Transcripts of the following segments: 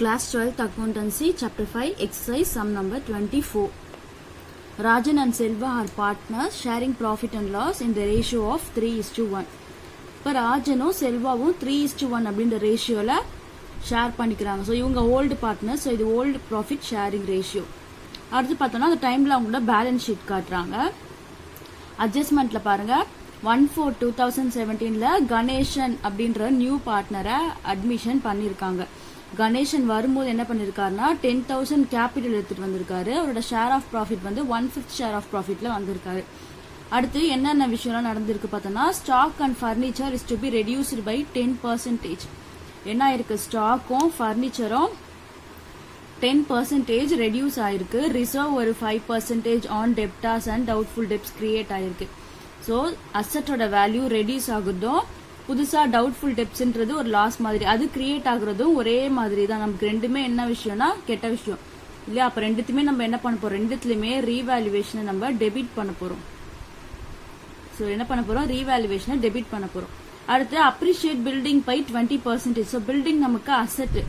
Class 12th Accountancy Chapter5 Exercise Sum number 24. Rajan and Selva are partners sharing profit and loss in the ratio of 3:1. இப்போ ராஜனும் செல்வாவும் 3:1 அப்படின்ற ரேஷியோல share பண்ணிக்கிறாங்க. So இவங்க old partners. So இது old profit sharing ratio. அடுத்து பார்த்தோம்னா அந்த டைம்ல அவங்களோட பேலன்ஸ் ஷீட் காட்டுறாங்க. அட்ஜஸ்ட்மெண்ட்ல பாருங்க 1/4/2017 கணேசன் அப்படின்ற நியூ பார்ட்னரை அட்மிஷன் பண்ணியிருக்காங்க. கணேசன் வரும்போது என்ன பண்ணிருக்காருன்னா 10,000 கேபிட்டல் எடுத்துட்டு வந்திருக்காரு. அவரோட ஷேர் ஆஃப் ப்ராஃபிட் வந்து 1/5 ஷேர் ஆஃப் ப்ராஃபிட்ல வந்திருக்காரு. அடுத்து என்னென்ன விஷயம்லாம் நடந்திருக்கு பார்த்தோம்னா stock and furniture is to be reduced by 10%. என்ன ஆயிருக்கு, ஸ்டாக்கும் ஃபர்னிச்சரும் 10% ரெடியூஸ் ஆயிருக்கு. ரிசர்வ் ஒரு 5% on debtors and doubtful debts create ஆயிருக்கு. ஸோ அசட்டோட வேல்யூ ரெடியூஸ் ஆகுறதும் புதுசா டவுட்ஃபுல் டெப்ஸ்ன்றது ஒரு லாஸ் மாதிரி அது கிரியேட் ஆகுறதும் ஒரே மாதிரி தான். நமக்கு ரெண்டுமே என்ன விஷயம்னா கெட்ட விஷயம் இல்லையா. அப்ப ரெண்டுத்துமே நம்ம என்ன பண்ண போறோம், ரெண்டுத்துலயுமே ரீவேல்யூவேஷனை நம்ம டெபிட் பண்ண போறோம். ஸோ என்ன பண்ண போறோம், ரீவேல்யூவேஷனை டெபிட் பண்ண போறோம். அடுத்து appreciate building by 20%. So building நமக்கு அசெட்,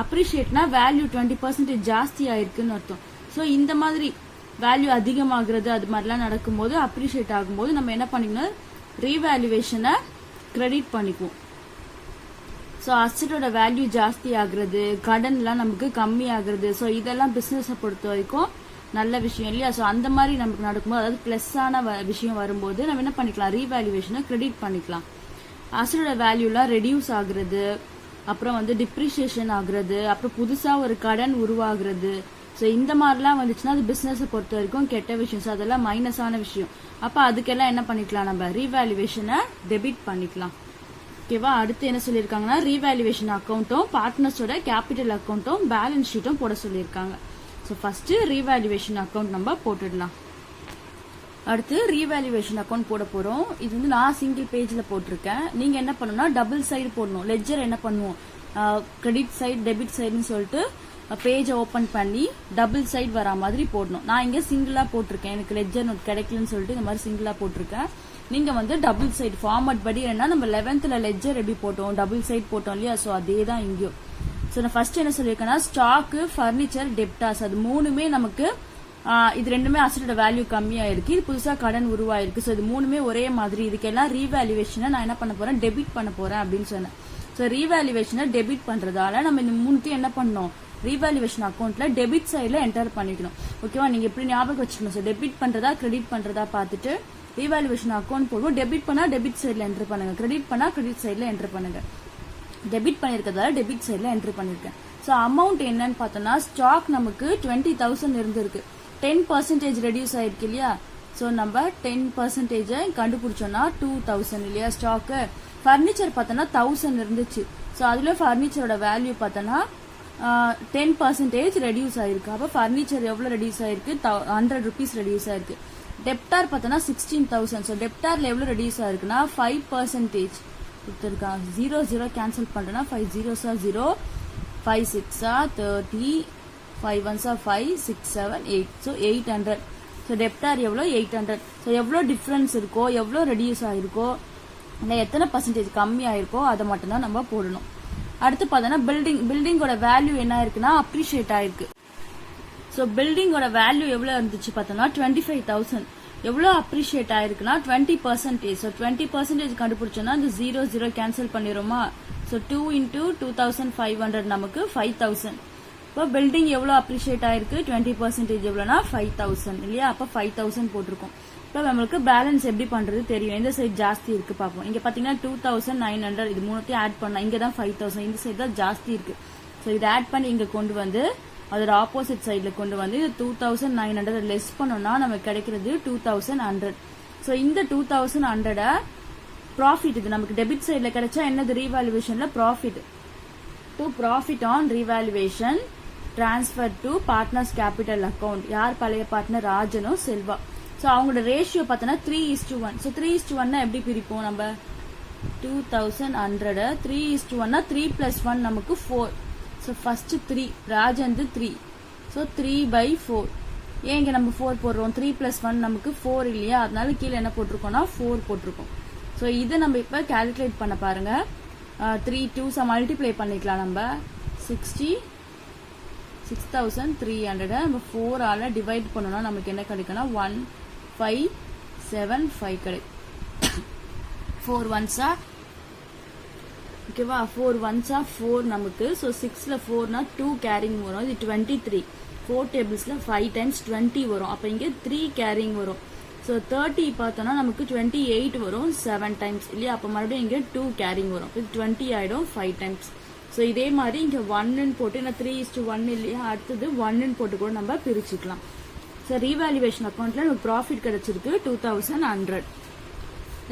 அப்ரிஷியேட்னா வேல்யூ 20% ஜாஸ்தி ஆயிருக்குன்னு அர்த்தம். ஸோ இந்த மாதிரி வேல்யூ அதிகமாகிறது அது மாதிரிலாம் நடக்கும்போது அப்ரிஷியேட் ஆகும்போது நம்ம என்ன பண்ணிக்கணும், ரீவேல்யூவேஷனை கிரெடிட் பண்ணிக்குவோம். ஸோ அசட்டோட வேல்யூ ஜாஸ்தி ஆகுறது, கடன்லாம் நமக்கு கம்மி ஆகுறது, ஸோ இதெல்லாம் பிசினஸை பொறுத்த வரைக்கும் நல்ல விஷயம் இல்லையா. ஸோ அந்த மாதிரி நமக்கு நடக்கும்போது அதாவது பிளஸ்ஸான விஷயம் வரும்போது நம்ம என்ன பண்ணிக்கலாம், ரீவேல்யூவேஷனை கிரெடிட் பண்ணிக்கலாம். அசட்டோட வேல்யூலாம் ரெடியூஸ் ஆகுறது, அப்புறம் வந்து டிப்ரிசியேஷன் ஆகுறது, அப்புறம் புதுசா ஒரு கடன் உருவாகுறது, ஸோ இந்த மாதிரிலாம் வந்துச்சுன்னா அது பிசினஸை பொறுத்த வரைக்கும் கெட்ட விஷயம். ஸோ அதெல்லாம் மைனஸான விஷயம். அப்ப அதுக்கெல்லாம் என்ன பண்ணிக்கலாம், நம்ம ரீவேல்யூவேஷனை டெபிட் பண்ணிக்கலாம். ஓகேவா. அடுத்து என்ன சொல்லியிருக்காங்கன்னா ரீவேல்யூவேஷன் அக்கௌண்ட்டும் பார்ட்னர்ஸோட கேபிட்டல் அக்கௌண்ட்டும் பேலன்ஸ் ஷீட்டும் போட சொல்லியிருக்காங்க. ஸோ ஃபர்ஸ்ட் ரீவேல்யூவேஷன் அக்கௌண்ட் நம்ம போட்டுடலாம். அடுத்து ரீவேல்யூவேஷன் அக்கௌண்ட் போட போறோம். இது வந்து நான் சிங்கிள் பேஜ்ல போட்டிருக்கேன். நீங்க என்ன பண்ணணும்னா டபுள் சைடு போடணும். லெட்ஜர் என்ன பண்ணுவோம், கிரெடிட் சைடு டெபிட் சைடுன்னு சொல்லிட்டு பேஜை ஓபன் பண்ணி டபுள் சைடு வர மாதிரி போடணும். நான் இங்க சிங்கிளா போட்டிருக்கேன், எனக்கு லெட்ஜர் நோட் கிடைக்கலன்னு சொல்லிட்டு இந்த மாதிரி சிங்கிளா போட்டிருக்கேன். நீங்க வந்து டபுள் சைடு ஃபார்மட் படி என்ன நம்ம 11th லெட்ஜர் எப்படி போட்டோம், டபுள் சைடு போட்டோம் இல்லையா. ஸோ அதே தான் இங்கேயும். ஸோ நான் ஃபர்ஸ்ட் என்ன சொல்லியிருக்கேன்னா ஸ்டாக்கு, ஃபர்னிச்சர், டெப்டாஸ் அது மூணுமே நமக்கு இது ரெண்டுமே அசட்டோட வேல்யூ கம்மியா இருக்கு. இது புதுசா கடன் உருவாயிருக்கு. ஸோ இது மூணுமே ஒரே மாதிரி. இதுக்கெல்லாம் ரீவேல்யூவேஷனை நான் என்ன பண்ண போறேன், டெபிட் பண்ண போறேன் அப்படின்னு சொன்னேன். ஸோ ரீவேல்யூவேஷனை டெபிட் பண்றதால நம்ம இந்த மூணுத்தையும் என்ன பண்ணோம், ரீவேல்யூவேஷன் அக்கௌண்ட்ல டெபிட் சைட்ல என்டர் பண்ணிக்கணும். ஓகேவா. நீங்க எப்படி ஞாபகம் வச்சுக்கணும், சார் டெபிட் பண்றதா கிரெடிட் பண்றதா பார்த்துட்டு ரீவேல்யூவேஷன் அக்கௌண்ட் போடுவோம். டெபிட் பண்ணா டெபிட் சைட்ல என்டர் பண்ணுங்க, கிரெடிட் பண்ணா கிரெடிட் சைட்ல என்டர் பண்ணுங்க. டெபிட் பண்ணிருக்கதால டெபிட் சைட்ல என்டர் பண்ணிருக்கேன். ஸோ அமௌண்ட் என்னன்னு பார்த்தோம்னா ஸ்டாக் நமக்கு 20,000 இருந்திருக்கு. 10% ரெடியூஸ் ஆயிருக்கு இல்லையா. ஸோ நம்ம 10% கண்டுபிடிச்சோம்னா 2,000 இல்லையா ஸ்டாக்கு. ஃபர்னிச்சர் பார்த்தோம்னா 1,000 இருந்துச்சு. ஸோ அதுல ஃபர்னிச்சரோட வேல்யூ பார்த்தோம்னா 10% ரெடியூஸ் ஆயிருக்கு. அப்ப ஃபர்னிச்சர் எவ்வளவு ரெடியூஸ் ஆயிருக்கு, 100 rupees ரெடியூஸ் ஆயிருக்கு. டெப்டார் பார்த்தோம்னா 16,000. ஸோ டெப்டார்ல எவ்வளவு ரெடியூஸ் ஆயிருக்குன்னா 5% கொடுத்துருக்காங்க. 0 கேன்சல் பண்றேன்னா 5 zeros 0, 5 6 30, 5 1 5 6 7 8. ஸோ 800. ஸோ டெப்டார் எவ்வளோ 800. ஸோ எவ்வளோ டிஃபரன்ஸ் இருக்கோ, எவ்வளோ ரெடியூஸ் ஆயிருக்கோ, இல்லை எத்தனை பர்சன்டேஜ் கம்மி ஆயிருக்கோ அதை மட்டும்தான் நம்ம போடணும். அடுத்து பார்த்தோன்னா பில்டிங்கோட வேல்யூ என்ன இருக்குன்னா அப்ரிஷியேட் ஆயிருக்கு. ஸோ பில்டிங்கோட வேல்யூ எவ்வளோ இருந்துச்சு பார்த்தோம்னா 25,000. எவ்வளோ அப்ரிஷியேட் ஆயிருக்குன்னா 20%. ஸோ 20% கண்டுபிடிச்சோம்னா இந்த 0 கேன்சல் பண்ணிடுமா. ஸோ 2 into 2,500 நமக்கு 5,000. இப்போ பில்டிங் எவ்வளோ அப்ரிஷியேட் ஆயிருக்கு, 20% எவ்வளோனா 5,000 இல்லையா. அப்போ 5,000 போட்டிருக்கோம். இப்போ நம்மளுக்கு பேலன்ஸ் எப்படி பண்றது தெரியும். எந்த சைடு ஜாஸ்தி இருக்கு பார்ப்போம். இங்க பாத்தீங்கன்னா 2,900 இது மூணுத்தையும் ஆட் பண்ணா இங்க தான் 5,000. இந்த சைடு தான் ஜாஸ்தி இருக்கு. ஸோ இதை ஆட் பண்ணி இங்க கொண்டு வந்து அதோட ஆப்போசிட் சைட்ல கொண்டு வந்து 2,900 லெஸ் பண்ணோம்னா நமக்கு கிடைக்கிறது 2,100. ஸோ இந்த 2,100 ப்ராஃபிட் இது நமக்கு டெபிட் சைட்ல கிடைச்சா என்னது, ரீவேல்யூவேஷன்ல profit. To profit on revaluation transfer to partners capital account. யார் பழைய பார்ட்னர், ராஜனும் செல்வா. ஸோ அவங்களோட ரேஷியோ பார்த்தோன்னா 3:1. ஸோ 3:1 எப்படி பிரிப்போம் நம்ம, 2,100 3:1 3 + 1 நமக்கு 4. So first 3 Rajan 3. ஸோ 3/4. ஏன் இங்க நம்ம 4 போடுறோம், 3 + 1 நமக்கு 4 இல்லையா. அதனால கீழே என்ன போட்டிருக்கோம்னா 4 போட்டிருக்கோம். ஸோ இதை நம்ம இப்ப கால்குலேட் பண்ண பாருங்க. 3 2 மல்டிப்ளை பண்ணிக்கலாம் நம்ம 60 6300 நம்ம 4 ஆல டிவைட் பண்ணோம்னா நமக்கு என்ன கிடைக்கும்னா 1575 கிடைக்கும். 4 ones are ஓகேவா, 4 ones are 4 நமக்கு. ஸோ 6ல 4னா 2 கேரிங் வரும். இது 23. 4 டேபிள்ஸ்ல 5 times 20 வரும். அப்போ இங்கே 3 கேரிங் வரும். ஸோ 30 பார்த்தோம்னா நமக்கு 28 வரும் 7 times இல்லையா. அப்போ மறுபடியும் இங்கே 2 கேரிங் வரும். இது 20 ஆயிடும் 5 times. ஸோ இதே மாதிரி இங்கே 1ன்னு போட்டு நான் 3:1 இல்லையா, அடுத்தது 1ன்னு போட்டு கூட நம்ம பிரிச்சுக்கலாம். ஸோ ரீவேல்யூவேஷன் அக்கௌண்ட்ல நமக்கு ப்ராஃபிட் கிடைச்சிருக்கு 2100.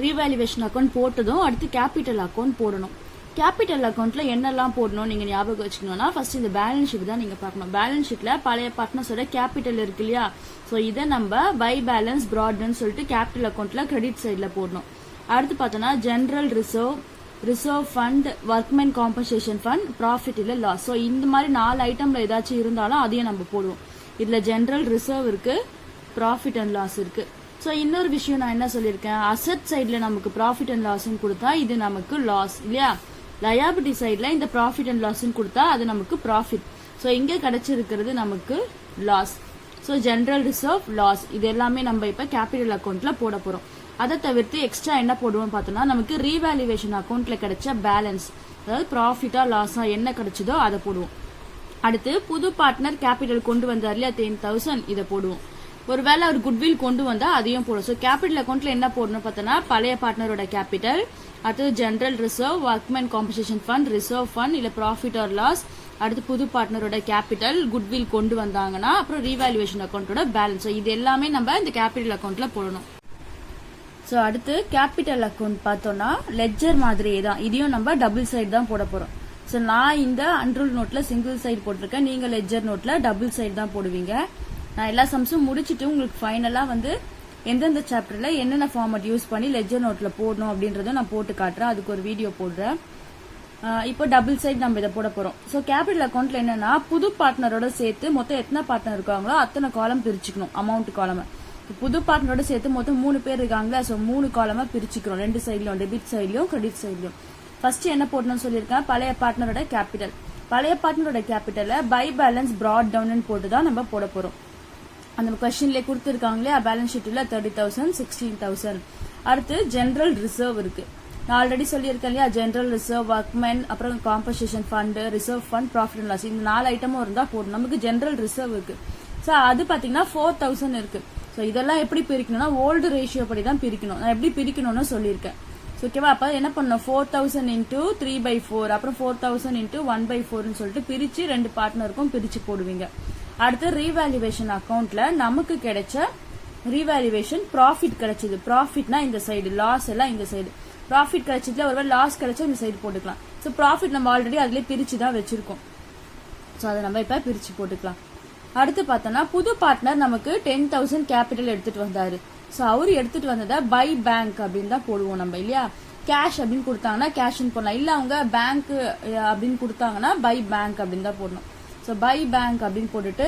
ரீவேல்யூவேஷன் அக்கௌண்ட் போட்டதும் அடுத்து கேபிட்டல் அக்கௌண்ட் போடணும். கேபிட்டல் அக்கௌண்ட்ல என்னெல்லாம் போடணும் நீங்க ஞாபகம் வச்சுக்கணும்னா, ஃபர்ஸ்ட் இந்த பேலன்ஸ் ஷீட் தான் நீங்க பார்க்கணும். பேலன்ஸ் ஷீட்ல பழைய பார்ட்னர்ஸோட கேபிட்டல் இருக்கு இல்லையா, ஸோ இதை நம்ம பை பேலன்ஸ் ப்ராட்னு சொல்லிட்டு கேபிட்டல் அக்கௌண்ட்ல கிரெடிட் சைட்ல போடணும். அடுத்து பார்த்தோம்னா general reserve fund, workmen compensation fund, profit இல்ல லாஸ். ஸோ இந்த மாதிரி 4 ஐட்டம்ல ஏதாச்சும் இருந்தாலும் அதையும் நம்ம போடுவோம். இதுல ஜெனரல் ரிசர்வ் இருக்கு, ப்ராஃபிட் அண்ட் லாஸ் இருக்கு. ஸோ இன்னொரு விஷயம் நான் என்ன சொல்லியிருக்கேன், அசட் சைட்ல நமக்கு ப்ராஃபிட் அண்ட் லாஸ்ன்னு கொடுத்தா இது நமக்கு லாஸ் இல்லையா. லயபிலிட்டி சைட்ல இந்த ப்ராஃபிட் அண்ட் லாஸ்ன்னு கொடுத்தா அது நமக்கு ப்ராஃபிட். ஸோ இங்க கிடைச்சிருக்கிறது நமக்கு loss. So general reserve, loss இது எல்லாமே நம்ம இப்ப கேபிட்டல் அக்கௌண்ட்ல போட போறோம். அதை தவிர்த்து எக்ஸ்ட்ரா என்ன போடுவோம் பார்த்தோம்னா, நமக்கு ரீவேல்யூவேஷன் அக்கௌண்ட்ல கிடைச்ச பேலன்ஸ், அதாவது ப்ராஃபிட்டா லாஸா என்ன கிடைச்சதோ அதை போடுவோம். அடுத்து புது பார்ட்னர் கேபிட்டல் கொண்டு வந்தார் இல்லையா 10,000, இதை போடுவோம். ஒருவேளை அவர் குட்வில் கொண்டு வந்தா அதையும் போடும். ஸோ கேபிட்டல் அக்கௌண்ட்ல என்ன போடணும் பார்த்தோம்னா, பழைய பார்ட்னரோட கேபிட்டல், அடுத்து general reserve, workmen compensation fund, reserve fund இல்ல ப்ராஃபிட் ஆர் லாஸ், அடுத்து புது பார்ட்னரோட கேபிட்டல், குட்வில் கொண்டு வந்தாங்கன்னா, அப்புறம் ரீவேல்யூவேஷன் அக்கௌண்டோட பேலன்ஸ். இது எல்லாமே நம்ம இந்த கேபிட்டல் அக்கௌண்ட்ல போடணும். ஸோ அடுத்து கேபிட்டல் அக்கௌண்ட் பார்த்தோம்னா லெட்ஜர் மாதிரியே தான், இதையும் நம்ம டபுள் சைடு தான் போட போறோம். ஸோ நான் இந்த அன்ரூல் நோட்ல சிங்கிள் சைடு போட்டிருக்கேன், நீங்க லெட்ஜர் நோட்ல டபுள் சைடு தான் போடுவீங்க. நான் எல்லா சம்ஸும் முடிச்சுட்டு உங்களுக்கு ஃபைனலா வந்து எந்தெந்த சாப்டர்ல என்னென்ன ஃபார்மட் யூஸ் பண்ணி லெட்ஜர் நோட்ல போடணும் அப்படின்றத நான் போட்டு காட்டுறேன், அதுக்கு ஒரு வீடியோ போடுறேன். இப்போ டபுள் சைடு நம்ம இதை போட போறோம். ஸோ கேபிட்டல் அக்கௌண்ட்ல என்னன்னா, புது பார்ட்னரோட சேர்த்து மொத்தம் எத்தனை பார்ட்னர் இருக்காங்களோ அத்தனை காலம் பிரிச்சுக்கணும். அமௌண்ட் காலம் புது பார்ட்னரோட சேர்த்து மொத்தம் 3 பேர் இருக்காங்களா, ஸோ 3 காலமா பிரிச்சுக்கிறோம், 2 சைட்லயும், டெபிட் சைட்லயும் கிரெடிட் சைட்லயும். ஃபர்ஸ்ட் என்ன போடணும்னு சொல்லியிருக்கேன், பழைய பார்ட்னரோட கேபிட்டல். பழைய பார்ட்னரோட கேபிட்டலை பை பேலன்ஸ் ப்ராட் டவுன் போட்டு தான் நம்ம போட போறோம். அந்த கொஸ்டின்ல கொடுத்துருக்காங்களே பேலன்ஸ் ஷீட்ல 30,000, 16,000. அடுத்து ஜெனரல் ரிசர்வ் இருக்கு, நான் ஆல்ரெடி சொல்லியிருக்கேன் இல்லையா, ஜெனரல் ரிசர்வ், ஒர்க்மென், அப்புறம் compensation fund, reserve fund, profit and loss, இந்த 4 ஐட்டமும் இருந்தா போடும். நமக்கு ஜெனரல் ரிசர்வ் இருக்கு, ஸோ அது பாத்தீங்கன்னா 4,000 இருக்கு. ஸோ இதெல்லாம் எப்படி பிரிக்கணும்னா ஓல்டு ரேஷியோ படி தான் பிரிக்கணும். நான் எப்படி பிரிக்கணும்னு சொல்லியிருக்கேன். ஓகேவா, அப்ப என்ன பண்ணணும், 4,000 into 3/4, அப்புறம் 4,000 into 1/4 சொல்லிட்டு பிரிச்சு 2 பார்ட்னருக்கும் பிரிச்சு போடுவீங்க. அடுத்து ரீவேல்யூவேஷன் அக்கௌண்ட்ல நமக்கு கிடைச்ச ரீவேல்யூவேஷன் ப்ராஃபிட் கிடைச்சது. ப்ராஃபிட்னா இந்த சைடு, லாஸ் எல்லாம் இந்த சைடு. ப்ராஃபிட் கிடைச்சதுல ஒருவேளை லாஸ் கிடைச்சா இந்த சைடு போட்டுக்கலாம். ஸோ ப்ராஃபிட் நம்ம ஆல்ரெடி அதுல பிரிச்சு தான் வச்சிருக்கோம், ஸோ அதை நம்ம இப்ப பிரிச்சு போட்டுக்கலாம். அடுத்து பார்த்தோம்னா புது பார்ட்னர் நமக்கு 10,000 கேபிட்டல் எடுத்துட்டு வந்தாரு. ஸோ அவரு எடுத்துட்டு வந்ததை பை பேங்க் அப்படின்னு தான் போடுவோம் நம்ம இல்லையா. கேஷ் அப்படின்னு கொடுத்தாங்கன்னா கேஷ்ன்னு போடலாம், இல்ல அவங்க பேங்க் அப்படின்னு கொடுத்தாங்கன்னா பை பேங்க் அப்படின்னு தான் போடணும். ஸோ பை பேங்க் அப்படின்னு போட்டுட்டு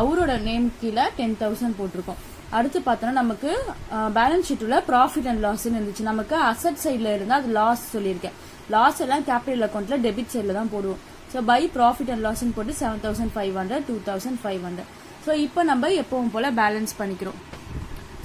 அவரோட நேம் கீழே 10,000 போட்டிருக்கோம். அடுத்து பார்த்தோம்னா நமக்கு பேலன்ஸ் ஷீட்ல ப்ராஃபிட் அண்ட் லாஸ் இருந்துச்சு. நமக்கு அசட் சைட்ல இருந்தா அது லாஸ் சொல்லியிருக்கேன். லாஸ் எல்லாம் கேபிட்டல் அக்கௌண்ட்ல டெபிட் சைட்ல தான் போடுவோம். So by profit and loss போட்டு 7,500, 2,500. ஸோ இப்போ நம்ம எப்பவும் போல பேலன்ஸ் பண்ணிக்கிறோம்.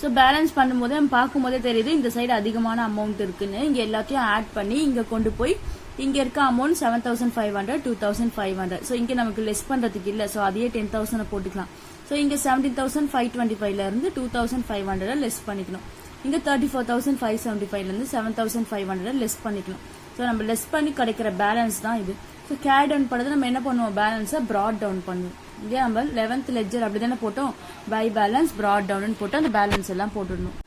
ஸோ பேலன்ஸ் பண்ணும்போது நம்ம பார்க்கும்போதே தெரியுது இந்த சைடு அதிகமான அமௌண்ட் இருக்குன்னு. இங்க எல்லாத்தையும் ஆட் பண்ணி இங்க கொண்டு போய் இங்க இருக்க அமௌண்ட் 7,500, 2,500. ஸோ இங்க நமக்கு லெஸ் பண்றதுக்கு இல்ல, ஸோ அதையே 10,000 போட்டுக்கலாம். ஸோ இங்க 17,525 இருந்து 2,500 லெஸ் பண்ணிக்கணும். இங்க 34,575 இருந்து 7,500 லெஸ் பண்ணிக்கணும். ஸோ நம்ம லெஸ் பண்ணி கிடைக்கிற பேலன்ஸ் தான் இது. ஸோ கேரி டவுன் பண்ணது நம்ம என்ன பண்ணுவோம், பேலன்ஸை ப்ராட் டவுன் பண்ணுவோம். இங்கே நம்ம 11th லெட்ஜர் அப்படிதானே போட்டோம், பை பேலன்ஸ் ப்ராட் டவுன் போட்டு அந்த பேலன்ஸ் எல்லாம் போட்டுடணும்.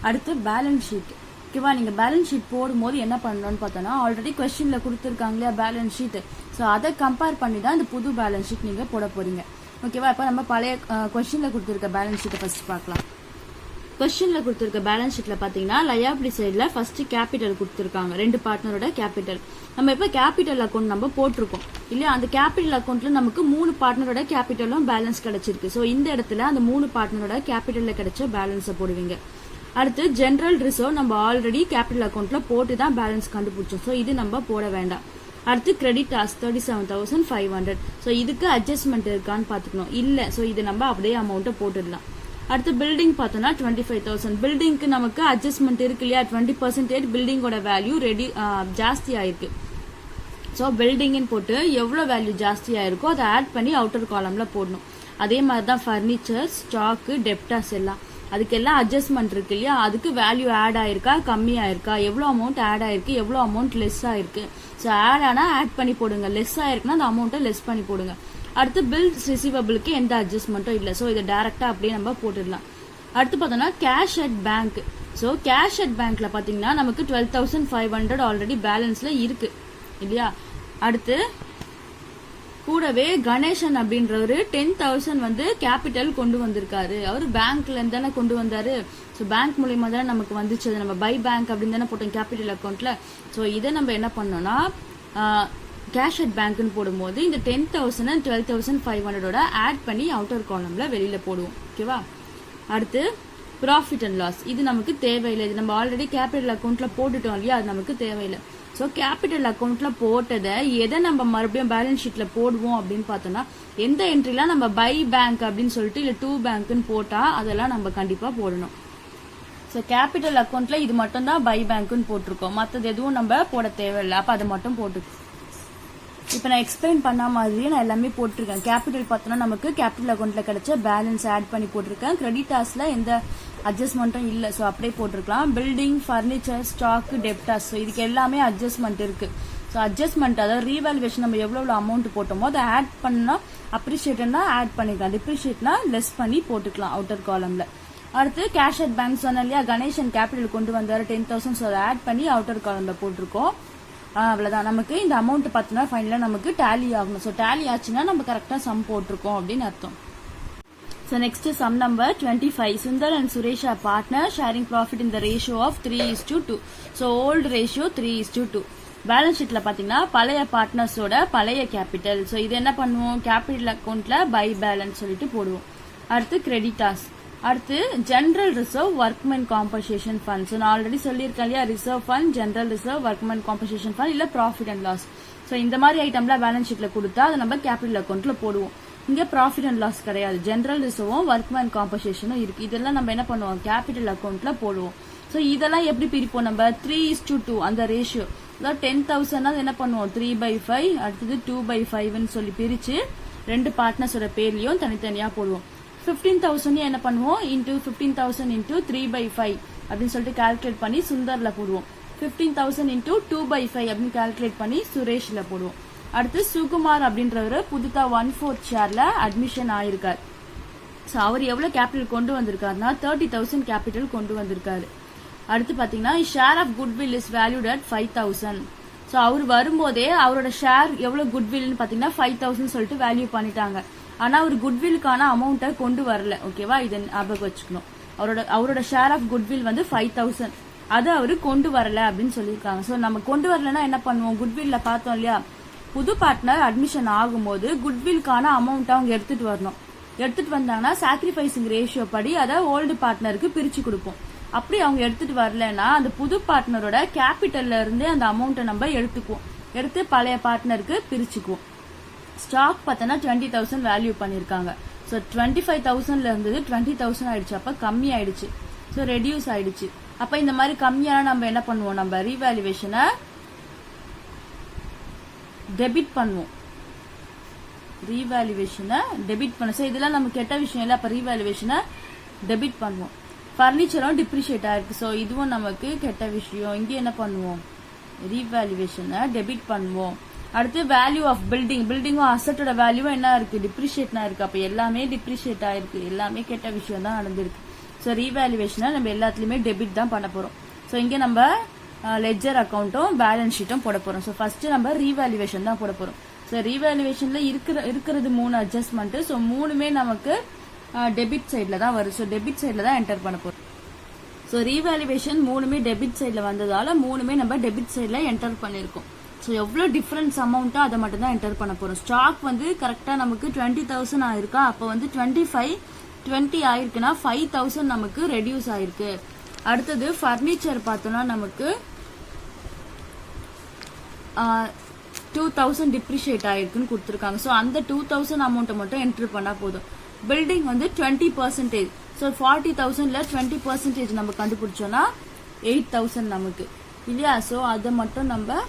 அடுத்து பேலன்ஸ் ஷீட். ஓகேவா, நீங்க பேலன்ஸ் ஷீட் போடும்போது என்ன பண்ணணும்னு பார்த்தோம்னா, ஆல்ரெடி கொஸ்டின்ல கொடுத்துருக்காங்க இல்லையா பேலன்ஸ் ஷீட். ஸோ அதை கம்பேர் பண்ணி தான் இந்த புது பேலன்ஸ் ஷீட் நீங்க போட போறீங்க. ஓகேவா, இப்போ நம்ம பழைய கொஸ்டின்ல கொடுத்துருக்க பேலன்ஸ் ஷீட்டை ஃபர்ஸ்ட் பார்க்கலாம். கொஸ்டின்ல கொடுத்திருக்க பேலன்ஸ் ஷீட்ல பாத்தீங்கன்னா லயபிலிட்டி சைடுல ஃபர்ஸ்ட் கேபிட்டல் கொடுத்திருக்காங்க, 2 பார்ட்னரோட கேபிட்டல். நம்ம இப்ப கேபிட்டல் அக்கௌண்ட் நம்ம போட்டிருக்கோம் இல்லையா. அந்த கேபிட்டல் அக்கௌண்ட்ல நமக்கு 3 பார்ட்னரோட கேபிட்டலும் பேலன்ஸ் கிடைச்சிருக்கு. சோ இந்த இடத்துல அந்த 3 பார்ட்னரோட கேபிட்டல்ல கிடைச்ச பேலன்ஸை போடுவீங்க. அடுத்து ஜெனரல் ரிசர்வ் நம்ம ஆல்ரெடி கேபிட்டல் அக்கௌண்ட்ல போட்டு தான் பேலன்ஸ் கண்டுபிடிச்சோம். சோ இது நம்ம போட வேண்டாம். அடுத்து கிரெடிட்டாஸ் 37,500. ஸோ இதுக்கு அட்ஜஸ்ட்மெண்ட் இருக்கான்னு பார்த்துக்கணும். இல்லை, ஸோ இது நம்ம அப்படியே அமௌண்ட்டை போட்டுடலாம். அடுத்து பில்டிங் பார்த்தோம்னா 25,000. பில்டிங்க்கு நமக்கு அட்ஜஸ்ட்மெண்ட் இருக்கு இல்லையா, 20% பில்டிங்கோட வேல்யூ ஜாஸ்தி ஆயிருக்கு. ஸோ பில்டிங்னு போட்டு எவ்வளோ வேல்யூ ஜாஸ்தி ஆயிருக்கோ அதை ஆட் பண்ணி அவுட்டர் காலம்ல போடணும். அதே மாதிரி தான் ஃபர்னிச்சர், ஸ்டாக்கு, டெப்டாஸ் எல்லாம் அதுக்கெல்லாம் அட்ஜஸ்ட்மெண்ட் இருக்கு இல்லையா, அதுக்கு வேல்யூ ஆட் ஆயிருக்கா கம்மி ஆயிருக்கா, எவ்வளோ அமௌண்ட் ஆட் ஆயிருக்கு எவ்வளோ அமௌண்ட் லெஸ் ஆயிருக்கு. ஸோ ஆட் ஆனால் ஆட் பண்ணி போடுங்க, லெஸ் ஆயிருக்குன்னா அந்த அமௌண்ட்டை லெஸ் பண்ணி போடுங்க. அடுத்து பில்ஸ் ரிசீவபிளுக்கு எந்த அட்ஜஸ்ட்மெண்ட்டும் இல்லை. ஸோ இதை டைரக்டா அப்படியே நம்ம போட்டுடலாம். அடுத்து பார்த்தோம்னா cash at bank. So cash at பேங்க்ல பார்த்தீங்கன்னா நமக்கு 12,500 ஆல்ரெடி பேலன்ஸ்ல இருக்கு இல்லையா. அடுத்து கூடவே கணேசன் அப்படின்றவரு 10,000 வந்து கேபிட்டல் கொண்டு வந்திருக்காரு. அவர் பேங்க்ல இருந்து தானே கொண்டு வந்தாரு. ஸோ பேங்க் மூலியமா தானே நமக்கு வந்துச்சு. நம்ம பை பேங்க் அப்படின்னு தானே போட்டோம் கேபிட்டல் அக்கௌண்ட்ல. ஸோ இதை நம்ம என்ன பண்ணோம்னா கேஷ் அட் பேங்க்னு போடும்போது இந்த 10,000 and 12,500 ஆட் பண்ணி அவுட்டர் காலம்ல வெளியில போடுவோம். ஓகேவா. அடுத்து ப்ராஃபிட் அண்ட் லாஸ். இது நமக்கு தேவையில்லை. இது நம்ம ஆல்ரெடி கேபிட்டல் அக்கௌண்ட்ல போட்டுட்டோம் இல்லையா, அது நமக்கு தேவையில்லை. ஸோ கேபிட்டல் அக்கௌண்ட்ல போட்டதை எதை நம்ம மறுபடியும் பேலன்ஸ் ஷீட்ல போடுவோம் அப்படின்னு பார்த்தோம்னா, எந்த என்ட்ரிலாம் நம்ம பை பேங்க் அப்படின்னு சொல்லிட்டு இல்லை டூ பேங்க்னு போட்டா அதெல்லாம் நம்ம கண்டிப்பா போடணும். ஸோ கேபிட்டல் அக்கௌண்ட்ல இது மட்டும் தான் பை பேங்க்னு போட்டிருக்கோம், மற்றது எதுவும் நம்ம போட தேவையில்லை. அப்ப அதை மட்டும் போட்டு இப்போ நான் எக்ஸ்பிளைன் பண்ண மாதிரியே நான் எல்லாமே போட்டிருக்கேன். கேபிட்டல் பார்த்தோம்னா நமக்கு கேபிட்டல் அக்கௌண்ட்ல கிடைச்ச பேலன்ஸ் ஆட் பண்ணி போட்டிருக்கேன். கிரெடிட்டாஸ்ல எந்த அட்ஜஸ்ட்மெண்ட்டும் இல்லை, ஸோ அப்படியே போட்டிருக்கலாம். Building, furniture, stock, debtors, so இதுக்கு எல்லாமே அட்ஜஸ்ட்மெண்ட் இருக்கு. ஸோ அட்ஜஸ்ட்மெண்ட் அதாவது ரீவாலுவேஷன் நம்ம எவ்வளோ அமௌண்ட் போட்டோமோ அதை ஆட் பண்ணா அப்ரிஷியேட்னா ஆட் பண்ணிக்கலாம், டிப்ரிஷியேட்னா லெஸ் பண்ணி போட்டுக்கலாம் அவுட்டர் காலம்ல. அடுத்து கேஷ் அட் பேங்க் சொன்ன இல்லையா, கணேசன் கேபிட்டல் கொண்டு வந்தாரு 10,000, ஸோ அதை ஆட் பண்ணி அவுட்டர் காலம்ல போட்டிருக்கோம். அவ்வளவுதான். நமக்கு இந்த அமௌண்ட் பார்த்தோம்னா ஃபைனலா நமக்கு டேலி ஆகணும். ஸோ டேலி ஆச்சுன்னா நம்ம கரெக்டா சம் போட்டிருக்கோம் அப்படின்னு அர்த்தம். So next sum number 25. Sundar and Suresh are partners sharing profit in the ratio of 3:2. So old ratio 3:2. Balance ஷீட்ல பாத்தீங்கன்னா பழைய பார்ட்னர்ஸோட பழைய கேபிட்டல். ஸோ இது என்ன பண்ணுவோம், கேபிட்டல் அக்கௌண்ட்ல பை பேலன்ஸ் சொல்லிட்டு போடுவோம். அடுத்து கிரெடிட்டாஸ். அடுத்து general reserve, workmen compensation fund. So நான் ஆல்ரெடி சொல்லியிருக்கேன் இல்லையா, reserve fund, general reserve, workmen compensation fund இல்ல ப்ராஃபிட் அண்ட் லாஸ். ஸோ இந்த மாதிரி ஐட்டம்லாம் பேலன்ஸ் ஷீட்ல கொடுத்தா அதை நம்ம கேபிட்டல் அக்கௌண்ட்ல போடுவோம். இங்க ப்ராஃபிட் அண்ட் லாஸ் கிடையாது, ஜெனரல் ரிசர்வும் ஒர்க்மேன் காம்பன்சேஷனும் இருக்கு. இதெல்லாம் நம்ம என்ன பண்ணுவோம், கேபிட்டல் அக்கௌண்ட்ல போடுவோம். ஸோ இதெல்லாம் எப்படி பிரிப்போம், நம்ம 3:2 அந்த ரேஷியோ. அதாவது 10,000 என்ன பண்ணுவோம் 3/5, அடுத்தது 2/5 சொல்லி பிரிச்சு ரெண்டு பார்ட்னர்ஸோட பேர்லயும் தனித்தனியா போடுவோம். 15,000 என்ன பண்ணுவோம், இன்டூ 15,000 இன்டூ 3/5 அப்படின்னு சொல்லிட்டு கால்குலேட் பண்ணி சுந்தர்ல போடுவோம். 15,000 இன்டூ 2/5 அப்படின்னு கால்குலேட் பண்ணி சுரேஷ்ல போடுவோம். அடுத்து சுகுமார் அப்படின்றவரு புதுதா 1/4 ஷேர்ல அட்மிஷன் ஆயிருக்காரு. ஸோ அவர் எவ்வளவு கேபிட்டல் கொண்டு வந்திருக்காருன்னா 30,000 கேபிட்டல் கொண்டு வந்திருக்காரு. அடுத்து பாத்தீங்கன்னா share of goodwill is valued at 5,000. So அவர் வரும்போதே அவரோட ஷேர் எவ்வளவு குட்வில்னு பாத்தீங்கன்னா 5,000 சொல்லிட்டு வேல்யூ பண்ணிட்டாங்க. ஆனா அவர் குட்வில்லுக்கான அமௌண்ட்டை கொண்டு வரல. ஓகேவா, இதை ஞாபகம் வச்சுக்கணும். அவரோட ஷேர் ஆஃப் குட்வில் வந்து 5,000, அது அவரு கொண்டு வரல அப்படின்னு சொல்லியிருக்காங்க. ஸோ நம்ம கொண்டு வரலன்னா என்ன பண்ணுவோம், குட்வில்ல பார்த்தோம் இல்லையா, புது பார்ட்னர் அட்மிஷன் ஆகும்போது குட்வில்கான அமௌண்ட் அவங்க எடுத்துட்டு வரணும். எடுத்துட்டு வந்தாங்கன்னா சாக்ரிஃபைசிங் ரேஷியோ படி அதை ஓல்டு பார்ட்னருக்கு பிரிச்சு கொடுப்போம். அப்படி அவங்க எடுத்துட்டு வரலன்னா அந்த புது பார்ட்னரோட கேபிட்டல்ல இருந்தே அந்த அமௌண்ட்டை நம்ம எடுத்துக்குவோம், எடுத்து பழைய பார்ட்னருக்கு பிரிச்சுக்குவோம். ஸ்டாக் பார்த்தோன்னா 20,000 வேல்யூ பண்ணிருக்காங்க. ஸோ 25,000ல இருந்தது 20,000 ஆயிடுச்சு, அப்ப கம்மி ஆயிடுச்சு. ஸோ ரெடியூஸ் ஆயிடுச்சு. அப்ப இந்த மாதிரி கம்மியான நம்ம என்ன பண்ணுவோம், நம்ம ரீவேல்யூவேஷனை டெபிட் பண்ணுவோம். ரீவேல்யூவேஷனை டெபிட் பண்ண. ஸோ இதெல்லாம் நம்ம கெட்ட விஷயம் இல்லை, அப்ப ரீவேல்யூவேஷனை டெபிட் பண்ணுவோம். பர்னிச்சரும் டிப்ரிஷியேட் ஆயிருக்கு. ஸோ இதுவும் நமக்கு கெட்ட விஷயம். இங்கே என்ன பண்ணுவோம், ரீவேல்யூவேஷனை டெபிட் பண்ணுவோம். அடுத்து வேல்யூ ஆஃப் பில்டிங். பில்டிங்கும் அசட்டோட வேல்யூவும் என்ன இருக்கு, டிப்ரிஷியேட்னா இருக்கு. அப்ப எல்லாமே டிப்ரிஷியேட் ஆயிருக்கு, எல்லாமே கெட்ட விஷயம் தான் நடந்திருக்கு. ஸோ ரீவேல்யூவேஷனை நம்ம எல்லாத்துலயுமே டெபிட் தான் பண்ண போறோம். ஸோ இங்க நம்ம லெட்ஜர் அக்கௌண்ட்டும் பேலன்ஸ் ஷீட்டும் போட போறோம். ஸோ ஃபர்ஸ்ட் நம்ம ரீவேல்யூவேஷன் தான் போட போறோம். ஸோ ரீவேல்யூவேஷன்ல இருக்கிறது 3 அட்ஜஸ்ட்மெண்ட். ஸோ 3மே நமக்கு டெபிட் சைட்ல தான் வரும். ஸோ டெபிட் சைட்ல தான் என்டர் பண்ண போறோம். ஸோ ரீவேல்யூவேஷன் 3மே டெபிட் சைட்ல வந்ததால 3மே நம்ம டெபிட் சைட்ல என்டர் பண்ணிருக்கோம். ஸோ எவ்வளோ டிஃபரன்ஸ் அமௌண்ட்டோ அதை மட்டும் தான் என்டர் பண்ண போறோம். ஸ்டாக் வந்து கரெக்டா நமக்கு 20,000 ஆயிருக்கா, அப்போ வந்து 20 ஆயிருக்குன்னா 5,000 நமக்கு ரெடியூஸ் ஆயிருக்கு. அடுத்தது ஃபர்னிச்சர் பார்த்தோம்னா நமக்கு 2000 டிப்ரிஷியேட் ஆயிருக்குன்னு கொடுத்துருக்காங்க. ஸோ அந்த 2000 அமௌண்ட்டை மட்டும் என்ட்ரு பண்ணா போதும். பில்டிங் வந்து 20%. ஸோ 40,000ல 20% நம்ம கண்டுபிடிச்சோம்னா 8,000 நமக்கு இல்லையா. ஸோ அதை மட்டும் நம்ம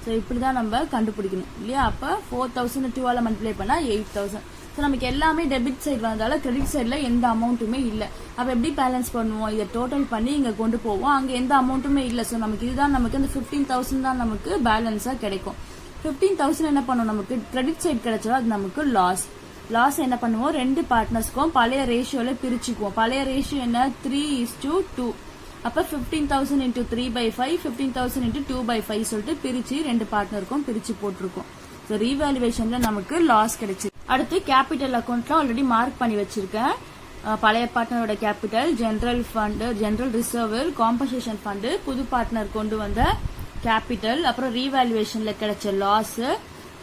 ஸோ இப்படிதான் நம்ம கண்டுபிடிக்கணும் இல்லையா. அப்போ 4,000 2ஆல மல்டிப்ளை பண்ணா 8,000. ஸோ நமக்கு எல்லாமே டெபிட் சைடு வந்ததால கிரெடிட் சைடில் எந்த அமௌண்ட்டுமே இல்லை. அப்போ எப்படி பேலன்ஸ் பண்ணுவோம்? இதை டோட்டல் பண்ணி இங்கே கொண்டு போவோம். அங்கே எந்த அமௌண்ட்டுமே இல்லை. ஸோ நமக்கு இதுதான் நமக்கு இந்த 15,000 தான் நமக்கு பேலன்ஸாக கிடைக்கும். 15,000 என்ன பண்ணுவோம்? நமக்கு கிரெடிட் சைடு கிடைச்சா அது நமக்கு லாஸ் என்ன பண்ணுவோம்? 2 பார்ட்னர்ஸ்க்கும் பழைய ரேஷியோல பிரிச்சுக்குவோம். பழைய ரேஷியோ என்ன? 3:2. அப்ப 15,000 into 3/5, 15,000 into 2/5 சொல்லிட்டு பிரிச்சு 2 பார்ட்னருக்கும் பிரிச்சு போட்டிருக்கோம். ஸோ ரீவேல்யூவேஷன்ல நமக்கு லாஸ் கிடைச்சு. அடுத்து கேபிட்டல் அக்கௌண்ட்ல ஆல்ரெடி மார்க் பண்ணி வச்சிருக்கேன். பழைய பார்ட்னரோட capital, general fund, general reserve, compensation fund, புது பார்ட்னர் கொண்டு வந்த கேபிட்டல், அப்புறம் ரீவேல்யூவேஷன்ல கிடைச்ச லாஸ்,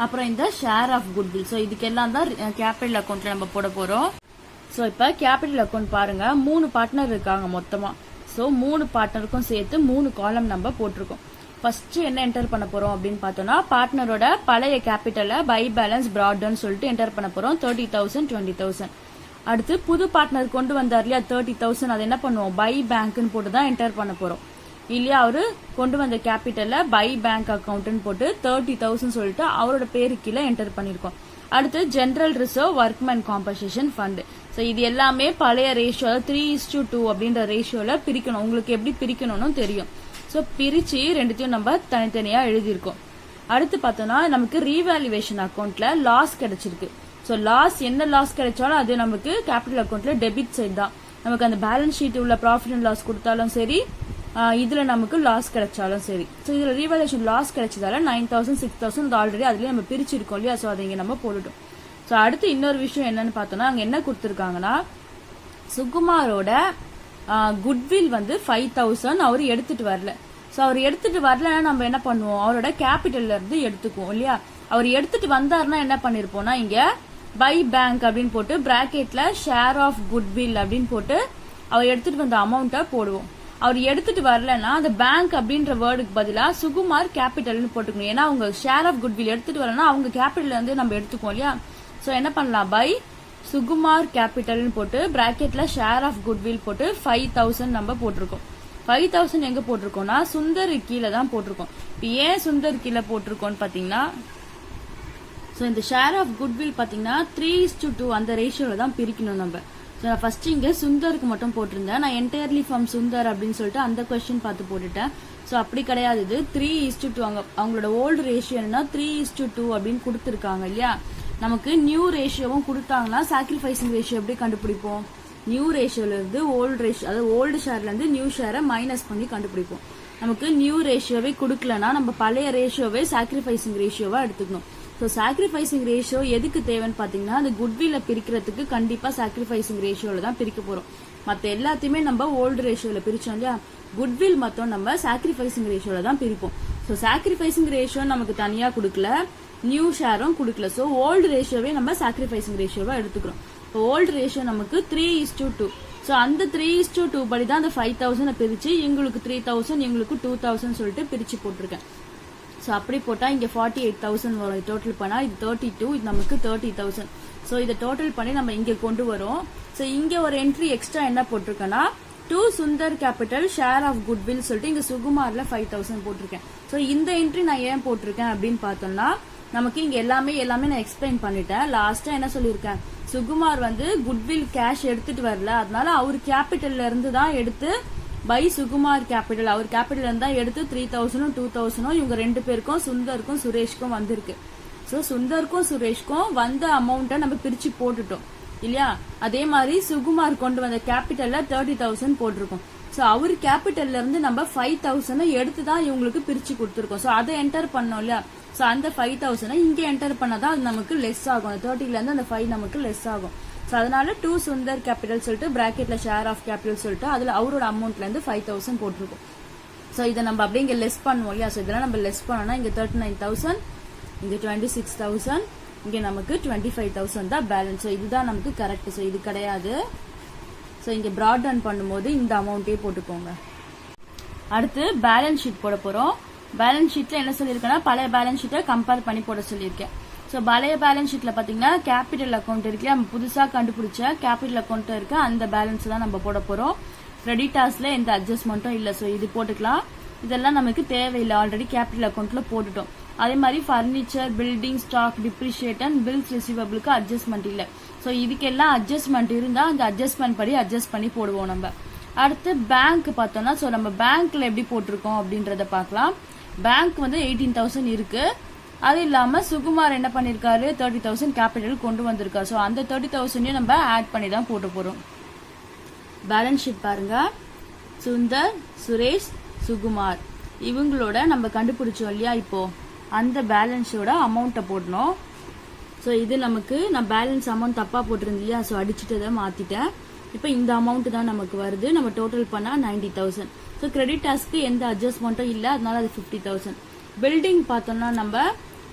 அப்புறம் இந்த ஷேர் ஆஃப் குட்வில். ஸோ இதுக்கெல்லாம் தான் கேபிட்டல் அக்கௌண்ட்ல நம்ம போட போறோம். ஸோ இப்ப கேபிட்டல் அக்கௌண்ட் பாருங்க, 3 பார்ட்னர் இருக்காங்க மொத்தமா. ஸோ 3 பார்ட்னருக்கும் சேர்த்து 3 காலம் நம்ம போட்டிருக்கோம். ஃபர்ஸ்ட் என்ன என்டர் பண்ண போறோம் அப்படின்னு பார்த்தோம்னா, பார்ட்னரோட பழைய கேபிட்டலை பை பேலன்ஸ் பிராட்னு சொல்லிட்டு என்டர் பண்ண போறோம். 30,000 20,000. அடுத்து புது பார்ட்னர் கொண்டு வந்தார் இல்லையா 30,000, அதை என்ன பண்ணுவோம்? பை பேங்க்னு போட்டு தான் என்டர் பண்ண போறோம் இல்லையா. அவரு கொண்டு வந்த கேபிட்டல்ல பை பேங்க் அக்கௌண்ட்னு போட்டு 30,000 சொல்லிட்டு அவரோட பேரு கீழே என்டர் பண்ணிருக்கோம். அடுத்து general reserve, workmen compensation fund. So இது எல்லாமே பழைய ரேஷியோ 3:2 அப்படின்ற ரேஷியோல பிரிக்கணும். உங்களுக்கு எப்படி பிரிக்கணும்னு தெரியும். ஸோ பிரிச்சு ரெண்டுத்தையும் நம்ம தனித்தனியா எழுதியிருக்கோம். அடுத்து பார்த்தோம்னா நமக்கு ரீவேல்யூவேஷன் அக்கௌண்ட்ல லாஸ் கிடைச்சிருக்கு. ஸோ லாஸ் என்ன லாஸ் கிடைச்சாலும் அது நமக்கு கேபிட்டல் அக்கௌண்ட்ல டெபிட் சைடு தான். நமக்கு அந்த பேலன்ஸ் ஷீட் உள்ள ப்ராஃபிட் அண்ட் லாஸ் கொடுத்தாலும் சரி, இதுல நமக்கு லாஸ் கிடைச்சாலும் சரி. ஸோ இதுல ரீவேல்யூவேஷன் லாஸ் கிடைச்சதால 9,000 6,000 ஆல்ரெடி அதுலயே நம்ம பிரிச்சிருக்கோம் இல்லையா. ஸோ அதை இங்க நம்ம போட்டுட்டோம். ஸோ அடுத்து இன்னொரு விஷயம் என்னன்னு பார்த்தோம்னா, அங்க என்ன கொடுத்துருக்காங்கன்னா, சுகுமாரோட குட்வில் வந்து 5,000 அவர் எடுத்துட்டு வரல. ஸோ அவர் எடுத்துட்டு வரலன்னா நம்ம என்ன பண்ணுவோம்? அவரோட கேபிட்டல்ல இருந்து எடுத்துக்குவோம் இல்லையா. அவர் எடுத்துட்டு வந்தாருன்னா என்ன பண்ணிருப்போம்னா, இங்க பை பேங்க் அப்படின்னு போட்டு பிராக்கெட்ல ஷேர் ஆஃப் குட்வில் அப்படின்னு போட்டு அவர் எடுத்துட்டு வந்த அமௌண்ட்டை போடுவோம். அவர் எடுத்துட்டு வரலன்னா அந்த பேங்க் அப்படின்ற வேர்டுக்கு பதிலா சுகுமார் கேபிட்டல்னு போட்டுக்கணும். ஏன்னா அவங்க ஷேர் ஆஃப் குட்வில் எடுத்துட்டு வரலன்னா அவங்க கேபிட்டல் இருந்து நம்ம எடுத்துக்குவோம் இல்லையா. ஸோ என்ன பண்ணலாம்? பை சுகுமார் கேபிட்டல்னு போட்டு பிராக்கெட்ல ஷேர் ஆஃப் குட்வில் போட்டு 5,000 நம்ம போட்டிருக்கோம். 5,000 எங்க போட்டிருக்கோம்னா சுந்தர் கீழே தான் போட்டிருக்கோம். இப்போ ஏன் சுந்தர் கீழே போட்டிருக்கோம்னு பாத்தீங்கன்னா, ஸோ இந்த ஷேர் ஆஃப் குட்வில் பாத்தீங்கன்னா 3:2 அந்த ரேஷியோல தான் பிரிக்கணும் நம்ம. ஸோ நான் ஃபர்ஸ்ட் இங்க சுந்தருக்கு மட்டும் போட்டிருந்தேன். நான் என்டையர்லி ஃப்ரம் சுந்தர் அப்படின்னு சொல்லிட்டு அந்த கொஸ்டின் பார்த்து போட்டுட்டேன். ஸோ அப்படி கிடையாது, இது 3:2. அவங்களோட ஓல்டு ரேஷியோ என்னன்னா 3:2 அப்படின்னு கொடுத்துருக்காங்க இல்லையா. நமக்கு நியூ ரேஷியோவும் கொடுத்தாங்கன்னா சாக்ரிஃபைசிங் ரேஷியோ எப்படி கண்டுபிடிப்போம்? நியூ ரேஷியோல இருந்து ஓல்டு ரேஷியோ, அதாவது ஓல்டு ஷேர்ல இருந்து நியூ ஷேரை மைனஸ் பண்ணி கண்டுபிடிப்போம். நமக்கு நியூ ரேஷியோவே கொடுக்கலன்னா நம்ம பழைய ரேஷியோவே சாக்ரிஃபைசிங் ரேஷியோவா எடுத்துக்கணும். ஸோ சாக்ரிஃபைசிங் ரேஷியோ எதுக்கு தேவைன்னு பாத்தீங்கன்னா, அந்த குட்வில்ல பிரிக்கிறதுக்கு கண்டிப்பா சாக்ரிஃபைசிங் ரேஷியோல தான் பிரிக்க போறோம். மற்ற எல்லாத்தையுமே நம்ம ஓல்டு ரேஷியோல பிரிச்சோம் இல்லையா. குட்வில் மொத்தம் நம்ம சாக்ரிஃபைசிங் ரேஷியோல தான் பிரிப்போம். ஸோ சாக்ரிஃபைசிங் ரேஷியோ நமக்கு தனியா கொடுக்கல, நியூ ஷேரும் கொடுக்கல. ஸோ ஓல்டு ரேஷியோவே நம்ம சாக்ரிஃபைசிங் ரேஷியோவா எடுத்துக்கிறோம். இப்போ ஓல்டு ரேஷியோ நமக்கு 3:2. ஸோ அந்த 3:2 படி தான் அந்த 5,000 பிரிச்சு எங்களுக்கு 3,000 எங்களுக்கு 2,000 சொல்லிட்டு பிரிச்சு போட்டிருக்கேன். ஸோ அப்படி போட்டா இங்க 48,000 வரும். டோட்டல் பண்ணா இது 32, இது நமக்கு 30,000. ஸோ இதை டோட்டல் பண்ணி நம்ம இங்க கொண்டு வரோம். ஸோ இங்க ஒரு என்ட்ரி எக்ஸ்ட்ரா என்ன போட்டிருக்கேன்னா, to Sundar capital share of goodwill சொல்லிட்டு இங்க சுகுமார்ல 5,000 போட்டிருக்கேன். ஸோ இந்த என்ட்ரி நான் ஏன் போட்டிருக்கேன் அப்படின்னு பார்த்தோம்னா, நமக்கு இங்க எல்லாமே நான் எக்ஸ்பிளைன் பண்ணிட்டேன். லாஸ்டா என்ன சொல்லியிருக்கேன்? சுகுமார் வந்து குட்வில் கேஷ் எடுத்துட்டு வரல, அதனால அவர் கேபிட்டல்ல இருந்து தான் எடுத்து பை சுகுமார் கேபிட்டல், அவர் கேபிட்டல் இருந்து தான் எடுத்து 3,000 2,000 இவங்க 2 பேருக்கும் சுந்தருக்கும் சுரேஷ்க்கும் வந்திருக்கு. ஸோ சுந்தருக்கும் சுரேஷ்க்கும் வந்த அமௌண்ட்டை நம்ம பிரிச்சு போட்டுட்டோம் இல்லையா. அதே மாதிரி சுகுமார் கொண்டு வந்த கேபிட்டல்ல 30,000 போட்டிருக்கோம். ஸோ அவர் கேபிட்டல்ல இருந்து நம்ம 5,000 எடுத்து தான் இவங்களுக்கு பிரிச்சு கொடுத்துருக்கோம். ஸோ அதை என்டர் பண்ணோம் இல்லையா. ஸோ அந்த 5,000 இங்க என்டர் பண்ணதான் அது நமக்கு லெஸ் ஆகும். 30ல இருந்து அந்த 5 நமக்கு லெஸ் ஆகும். ஸோ அதனால டு சுந்தர் கேபிட்டல் சொல்லிட்டு பிராக்கெட்ல ஷேர் ஆஃப் கேபிட்டல் சொல்லிட்டு அதுல அவரோட அமௌண்ட்ல இருந்து 5,000 போட்டிருக்கோம். ஸோ இதை நம்ம அப்படியே இங்க லெஸ் பண்ணுவோம் இல்லையா. ஸோ இதெல்லாம் நம்ம லெஸ் பண்ணோம்னா இங்க 39,000, இங்க 26,000, இங்க நமக்கு 25,000 தான் பேலன்ஸ். ஸோ இதுதான் நமக்கு கரெக்ட். ஸோ இது கிடையாது. ஸோ இங்க பிராட் டவுன் பண்ணும்போது இந்த அமௌண்ட்டே போட்டுக்கோங்க. அடுத்து பேலன்ஸ் ஷீட் போட போறோம். பேலன்ஸ் ஷீட்ல என்ன சொல்லியிருக்கேன்னா பழைய பேலன்ஸ் ஷீட்டை கம்பேர் பண்ணி போட சொல்லியிருக்கேன். ஸோ பழைய பேலன்ஸ் ஷீட்ல பாத்தீங்கன்னா கேபிட்டல் அக்கௌண்ட் இருக்கு, நம்ம புதுசா கண்டுபிடிச்ச கேபிட்டல் அக்கௌண்ட் இருக்கு, அந்த பேலன்ஸ் தான் நம்ம போட போறோம். கிரெடிட்டாஸ்ல எந்த அட்ஜஸ்ட்மெண்ட்டும் இல்ல, ஸோ இது போட்டுக்கலாம். இதெல்லாம் நமக்கு தேவையில்லை, ஆல்ரெடி கேபிட்டல் அக்கௌண்ட்ல போட்டுட்டோம். அதே மாதிரி furniture, building, stock, depreciate and bills ரிசீவபிளுக்கு அட்ஜஸ்ட்மெண்ட் இல்ல. ஸோ இதுக்கெல்லாம் அட்ஜஸ்ட்மெண்ட் இருந்தா அந்த அட்ஜஸ்ட்மெண்ட் படி அட்ஜஸ்ட் பண்ணி போடுவோம் நம்ம. அடுத்து பேங்க் பார்த்தோம்னா ஸோ நம்ம பேங்க்ல எப்படி போட்டிருக்கோம் அப்படின்றத பார்க்கலாம். பேங்க் வந்து 18,000 இருக்கு. அது இல்லாம சுகுமார் என்ன பண்ணிருக்காரு, 30,000 கேபிட்டல் கொண்டு வந்திருக்காரு. ஸோ அந்த 30,000 நம்ம ஆட் பண்ணி தான் போட்டு போறோம். பேலன்ஸ் ஷீட் பாருங்க, சுந்தர், சுரேஷ், சுகுமார் இவங்களோட நம்ம கண்டுபிடிச்சோம் இல்லையா, இப்போ அந்த பேலன்ஸோட அமௌண்ட்டை போடணும். ஸோ இது நமக்கு நான் பேலன்ஸ் அமௌண்ட் தப்பா போட்டிருந்தேன் இல்லையா, ஸோ அடிச்சுட்டு மாத்திட்டேன். இப்போ இந்த அமௌண்ட் தான் நமக்கு வருது. நம்ம டோட்டல் பண்ணா 90,000. ஸோ கிரெடிட்டாஸ்க்கு எந்த அட்ஜஸ்ட்மெண்ட்டும் இல்லை, அதனால அது 50,000. பில்டிங் பார்த்தோம்னா நம்ம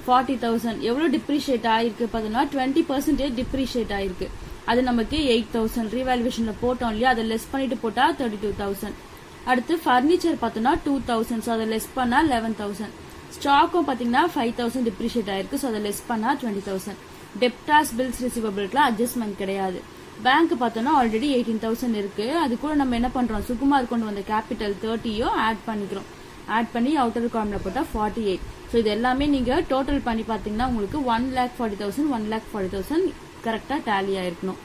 40,000 எவ்வளவு டிப்ரிஷியேட் ஆயிருக்கு பார்த்தோம்னா 20% டிப்ரிஷியேட் ஆயிருக்கு. அது நமக்கு 8,000 ரீவாலுவேஷன்ல போட்டோம் இல்லையா, அதை லெஸ் பண்ணிட்டு போட்டா 32,000. அடுத்து பர்னிச்சர் பார்த்தோம்னா 2,000, ஸோ அதை லெஸ் பண்ணா 11,000. ஸ்டாக்கும் பாத்தீங்கன்னா 5,000 டிப்ரிஷியேட் ஆயிருக்கு, ஸோ அதை லெஸ் பண்ணா 20,000. டெப்டாஸ், பில்ஸ் ரிசீவபிள்க்குலாம் அட்ஜஸ்ட்மெண்ட் கிடையாது. பேங்க் பார்த்தோம்னா ஆல்ரெடி 18,000 இருக்கு. அது கூட நம்ம என்ன பண்றோம், சுகுமார் கொண்டு வந்த கேபிட்டல் 30யும் ஆட் பண்ணிக்கிறோம். ஆட் பண்ணி அவுட்டர் காலம்ல போட்டா 48. ஸோ இது எல்லாமே நீங்க டோட்டல் பண்ணி பாத்தீங்கன்னா உங்களுக்கு 1,40,000 1,40,000 கரெக்டா டேலி ஆயிருக்கணும்.